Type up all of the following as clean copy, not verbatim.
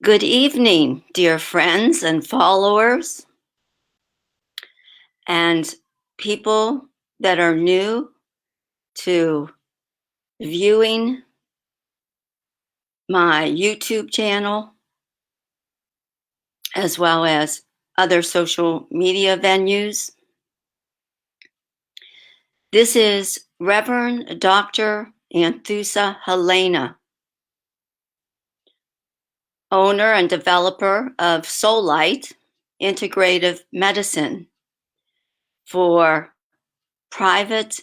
Good evening, dear friends and followers, and people that are new to viewing my YouTube channel, as well as other social media venues. This is Reverend Dr. Anthusa Helena, owner and developer of Sollite Integrative Medicine for private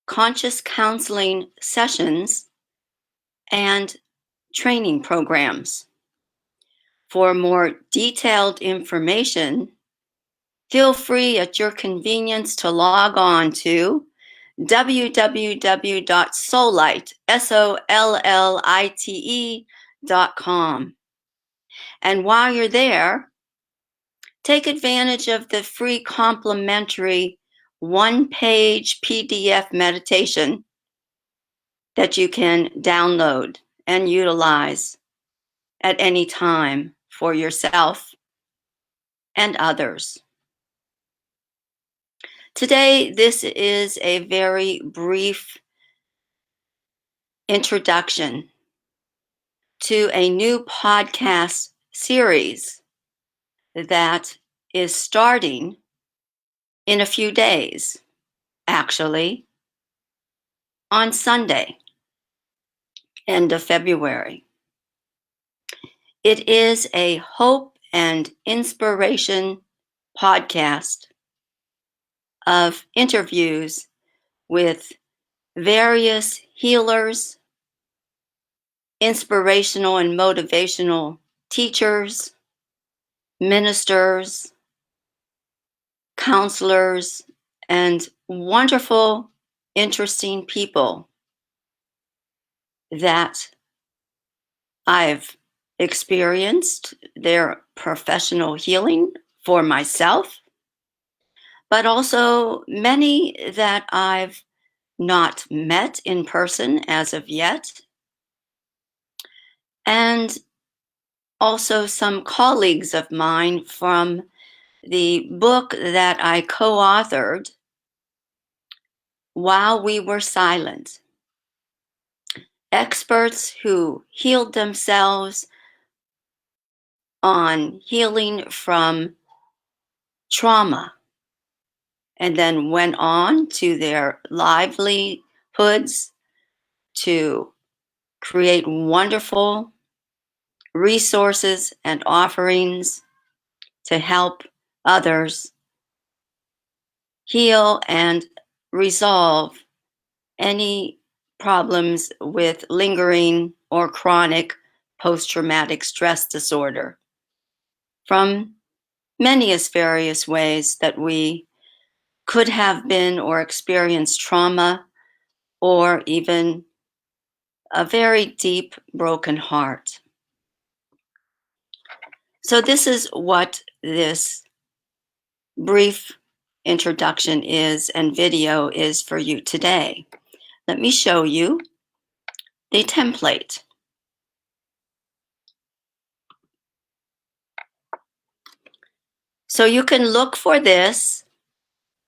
conscious counseling sessions and training programs. For more detailed information, feel free at your convenience to log on to www.sollite.com. And while you're there, take advantage of the free complimentary one-page PDF meditation that you can download and utilize at any time for yourself and others. Today, this is a very brief introduction to a new podcast series that is starting in a few days, actually, on Sunday, end of February. It is a hope and inspiration podcast of interviews with various healers, inspirational and motivational teachers, ministers, counselors, and wonderful, interesting people that I've experienced their professional healing for myself, but also many that I've not met in person as of yet, and also some colleagues of mine from the book that I co-authored, While We Were Silent. Experts who healed themselves on healing from trauma and then went on to their livelihoods to create wonderful resources and offerings to help others heal and resolve any problems with lingering or chronic post-traumatic stress disorder from many various ways that we could have been or experienced trauma or even a very deep broken heart. So this is what this brief introduction is and video is for you today. Let me show you the template. So you can look for this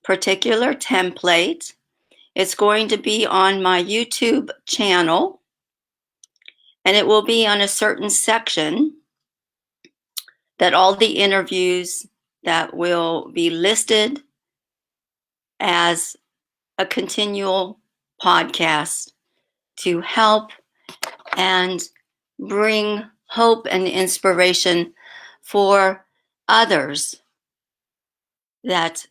particular template. It's going to be on my YouTube channel, and it will be on a certain section that all the interviews that will be listed as a continual podcast to help and bring hope and inspiration for others that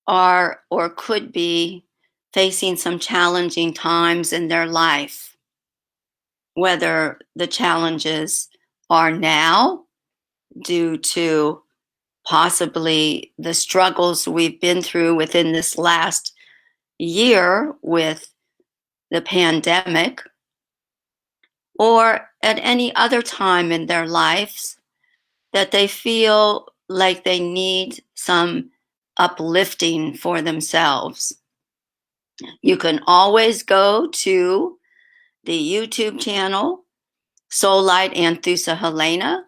are or could be facing some challenging times in their life, whether the challenges are now due to possibly the struggles we've been through within this last year with the pandemic, or at any other time in their lives that they feel like they need some uplifting for themselves. You can always go to the YouTube channel Sollite and Helena,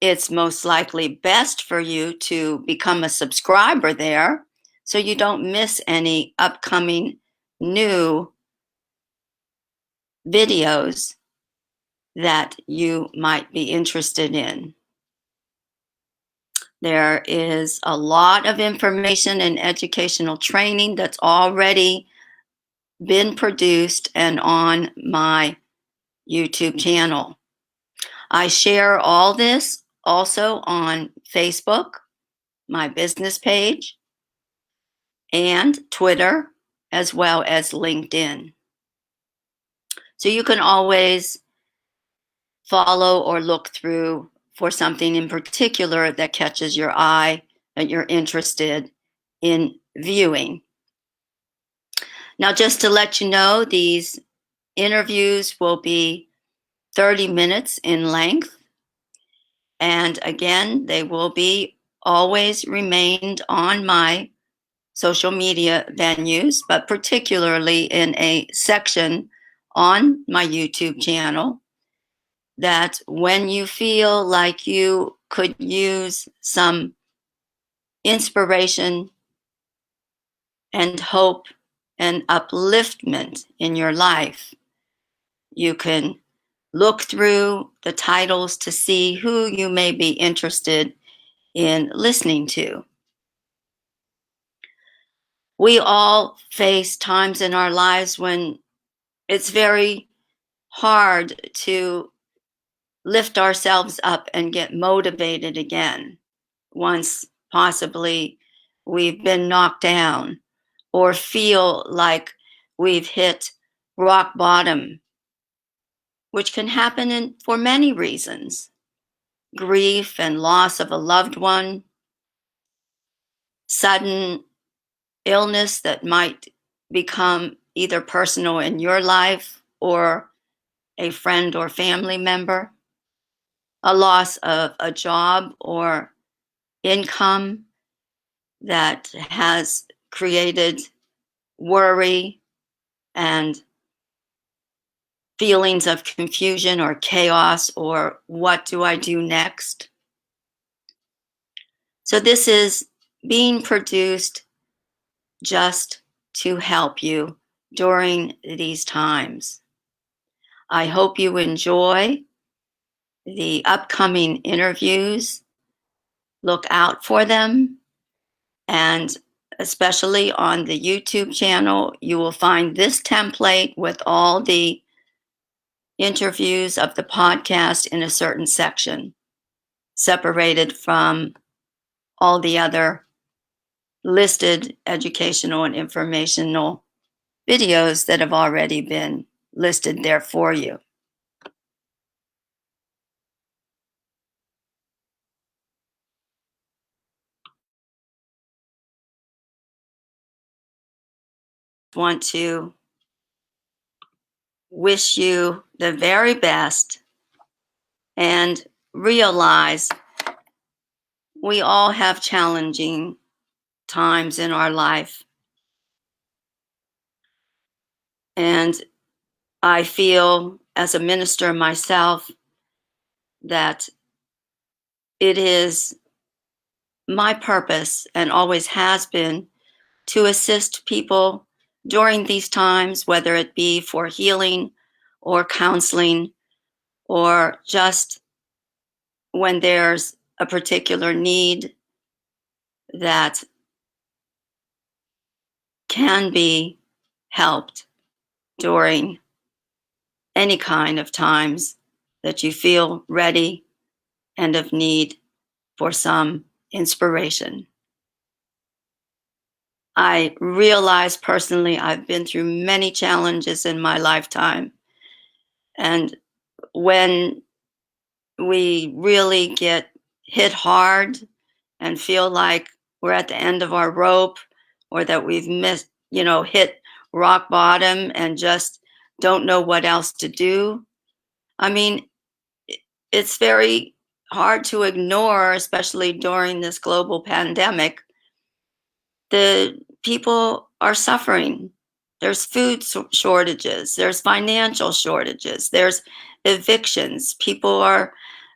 it's most likely best for you to become a subscriber there so you don't miss any upcoming new videos that you might be interested in. There is a lot of information and educational training that's already been produced and on my YouTube channel. I share all this also on Facebook, my business page, and Twitter, as well as LinkedIn. So you can always follow or look through for something in particular that catches your eye, that you're interested in viewing. Now, just to let you know, these interviews will be 30 minutes in length. And again, they will be always remained on my social media venues, but particularly in a section on my YouTube channel that when you feel like you could use some inspiration and hope and upliftment in your life, you can look through the titles to see who you may be interested in listening to. We all face times in our lives when it's very hard to lift ourselves up and get motivated again once possibly we've been knocked down or feel like we've hit rock bottom, which can happen for many reasons: grief and loss of a loved one, sudden illness that might become either personal in your life or a friend or family member, a loss of a job or income that has created worry and feelings of confusion or chaos, or what do I do next? So this is being produced just to help you during these times. I hope you enjoy the upcoming interviews. Look out for them. And especially on the YouTube channel, you will find this template with all the interviews of the podcast in a certain section, separated from all the other listed educational and informational videos that have already been listed there for you. I want to wish you the very best and realize we all have challenging times in our life. And I feel, as a minister myself, that it is my purpose, and always has been, to assist people during these times, whether it be for healing or counseling, or just when there's a particular need that can be helped during any kind of times that you feel ready and of need for some inspiration. I realize personally I've been through many challenges in my lifetime. And when we really get hit hard and feel like we're at the end of our rope, or that we've hit rock bottom and just don't know what else to do. I mean, it's very hard to ignore, especially during this global pandemic. The people are suffering. There's food shortages, there's financial shortages, there's evictions. People are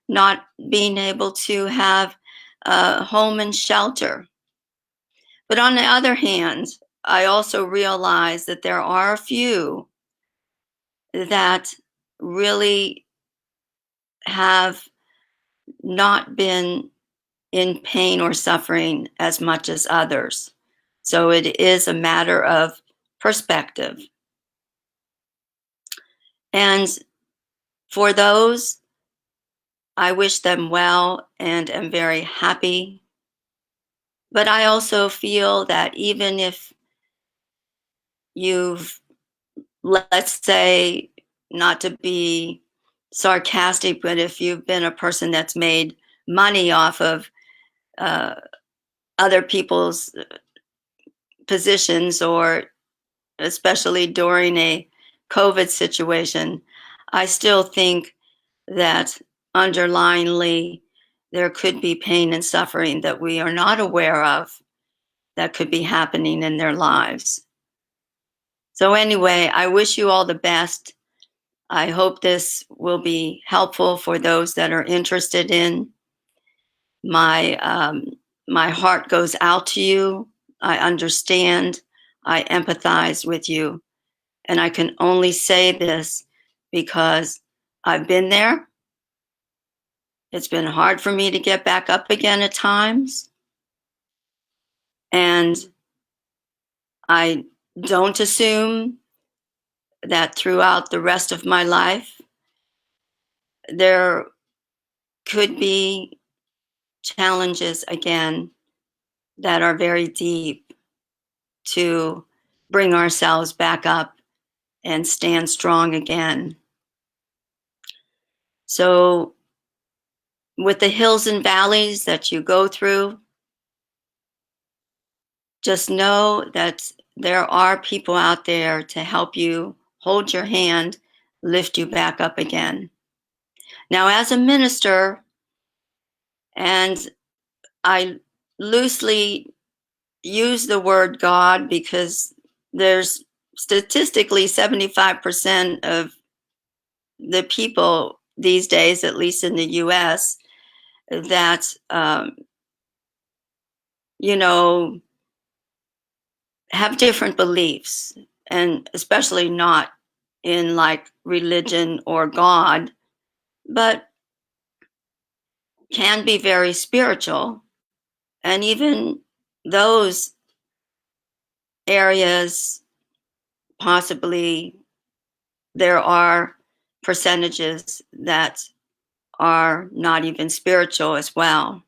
not being able to have a home and shelter. But on the other hand, I also realize that there are a few that really have not been in pain or suffering as much as others. So it is a matter of perspective. And for those, I wish them well and am very happy. But I also feel that even if you've, let's say, not to be sarcastic, but if you've been a person that's made money off of uh, other people's positions, or especially during a COVID situation, I still think that underlyingly there could be pain and suffering that we are not aware of that could be happening in their lives. So, anyway, I wish you all the best. I hope this will be helpful for those that are interested in. My my heart goes out to you. I understand. I empathize with you, and I can only say this because I've been there. It's been hard for me to get back up again at times, and I don't assume that throughout the rest of my life there could be challenges again that are very deep to bring ourselves back up and stand strong again. So, with the hills and valleys that you go through, just know that there are people out there to help you hold your hand, lift you back up again. Now, as a minister, and I loosely use the word God because there's statistically 75% of the people these days, at least in the US, that, you know, have different beliefs, and especially not in like religion or God, but can be very spiritual. And even those areas, possibly there are percentages that are not even spiritual as well.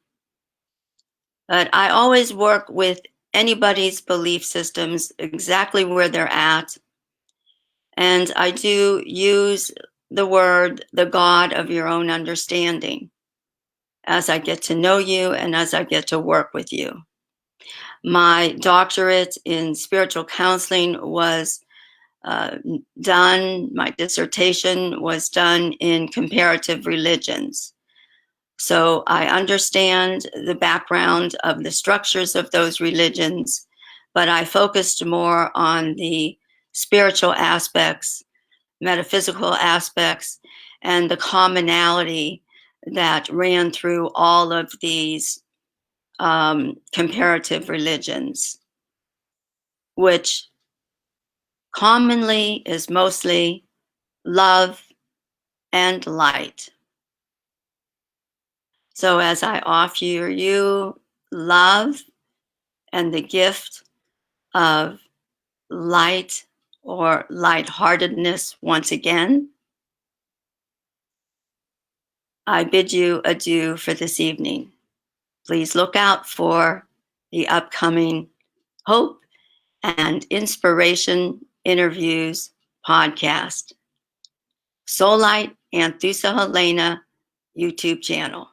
But I always work with anybody's belief systems exactly where they're at. And I do use the word, the God of your own understanding, as I get to know you and as I get to work with you. My doctorate in spiritual counseling was done, my dissertation was done in comparative religions. So I understand the background of the structures of those religions, but I focused more on the spiritual aspects, metaphysical aspects, and the commonality that ran through all of these comparative religions, which commonly is mostly love and light. So as I offer you love and the gift of light or lightheartedness once again, I bid you adieu for this evening. Please look out for the upcoming Hope and Inspiration Interviews podcast. Sollite and Thusa Helena YouTube channel.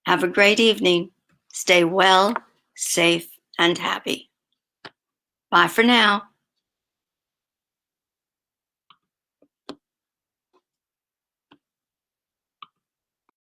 Have a great evening. Stay well, safe, and happy. Bye for now.